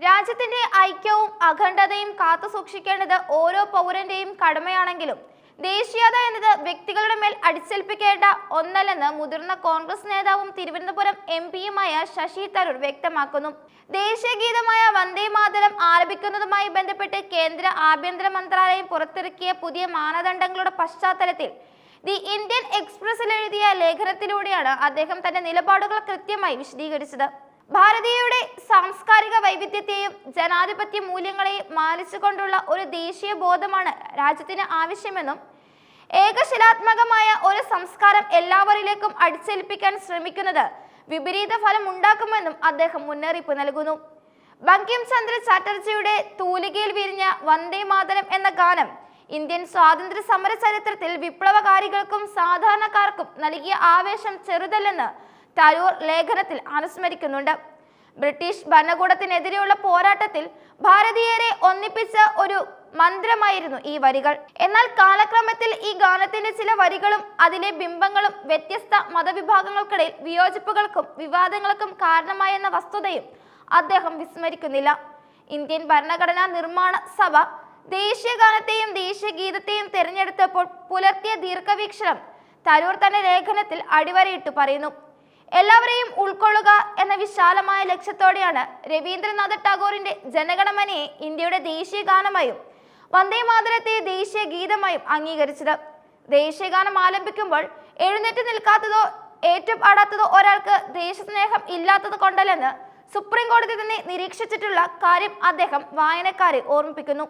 രാജ്യത്തിന്റെ ഐക്യവും അഖണ്ഡതയും കാത്തുസൂക്ഷിക്കേണ്ടത് ഓരോ പൗരന്റെയും കടമയാണെങ്കിലും ദേശീയത എന്നത് വ്യക്തികളുടെ മേൽ അടിച്ചേൽപ്പിക്കേണ്ട ഒന്നല്ലെന്ന് മുതിർന്ന കോൺഗ്രസ് നേതാവും തിരുവനന്തപുരം എംപിയുമായ ശശി തരൂർ വ്യക്തമാക്കുന്നു. ദേശീയ ഗീതമായ വന്ദേ മാതരം ആലപിക്കുന്നതുമായി ബന്ധപ്പെട്ട് കേന്ദ്ര ആഭ്യന്തര മന്ത്രാലയം പുറത്തിറക്കിയ പുതിയ മാനദണ്ഡങ്ങളുടെ പശ്ചാത്തലത്തിൽ ദി ഇന്ത്യൻ എക്സ്പ്രസിൽ എഴുതിയ ലേഖനത്തിലൂടെയാണ് അദ്ദേഹം തന്റെ നിലപാടുകൾ കൃത്യമായി വിശദീകരിച്ചത്. ഭാരതീയയുടെ സാംസ്കാരിക വൈവിധ്യത്തെയും ജനാധിപത്യ മൂല്യങ്ങളെയും മാനിച്ചുകൊണ്ടുള്ള ഒരു ദേശീയ ബോധമാണ് രാജ്യത്തിന് ആവശ്യമെന്നും ഏകശിലാത്മകമായ ഒരു സംസ്കാരം എല്ലാവരിലേക്കും അടിച്ചേൽപ്പിക്കാൻ ശ്രമിക്കുന്നത് വിപരീത ഫലം ഉണ്ടാക്കുമെന്നും അദ്ദേഹം മുന്നറിയിപ്പ് നൽകുന്നു. ബങ്കിം ചന്ദ്ര ചാറ്റർജിയുടെ തൂലികയിൽ വിരിഞ്ഞ വന്ദേ മാതരം എന്ന ഗാനം ഇന്ത്യൻ സ്വാതന്ത്ര്യ സമര ചരിത്രത്തിൽ വിപ്ലവകാരികൾക്കും സാധാരണക്കാർക്കും നൽകിയ ആവേശം ചെറുതല്ലെന്ന് തരൂർ ലേഖനത്തിൽ അനുസ്മരിക്കുന്നുണ്ട്. ബ്രിട്ടീഷ് ഭരണകൂടത്തിനെതിരെയുള്ള പോരാട്ടത്തിൽ ഭാരതീയരെ ഒന്നിപ്പിച്ച ഒരു മന്ത്രമായിരുന്നു ഈ വരികൾ. എന്നാൽ കാലക്രമത്തിൽ ഈ ഗാനത്തിന്റെ ചില വരികളും അതിലെ ബിംബങ്ങളും വ്യത്യസ്ത മതവിഭാഗങ്ങൾക്കിടയിൽ വിയോജിപ്പുകൾക്കും വിവാദങ്ങൾക്കും കാരണമായെന്ന വസ്തുതയും അദ്ദേഹം വിസ്മരിക്കുന്നില്ല. ഇന്ത്യൻ ഭരണഘടനാ നിർമ്മാണ സഭ ദേശീയ ഗാനത്തെയും ദേശീയ ഗീതത്തെയും തിരഞ്ഞെടുത്തപ്പോൾ പുലർത്തിയ ദീർഘവീക്ഷണം തരൂർ തന്റെ ലേഖനത്തിൽ അടിവരയിട്ട് പറയുന്നു. എല്ലാവരെയും ഉൾക്കൊള്ളുക എന്ന വിശാലമായ ലക്ഷ്യത്തോടെയാണ് രവീന്ദ്രനാഥ ടാഗോറിന്റെ ജനഗണമനയെ ഇന്ത്യയുടെ ദേശീയ ഗാനമായും വന്ദേ മാതരത്തെ ദേശീയ ഗീതമായും അംഗീകരിച്ചത്. ദേശീയ ഗാനം ആലപിക്കുമ്പോൾ എഴുന്നേറ്റ് നിൽക്കാത്തതോ ഏറ്റുപാടാത്തതോ ഒരാൾക്ക് ദേശസ്നേഹം ഇല്ലാത്തത് കൊണ്ടല്ലെന്ന് സുപ്രീം കോടതി തന്നെ നിരീക്ഷിച്ചിട്ടുള്ള കാര്യം അദ്ദേഹം വായനക്കാരെ ഓർമ്മിപ്പിക്കുന്നു.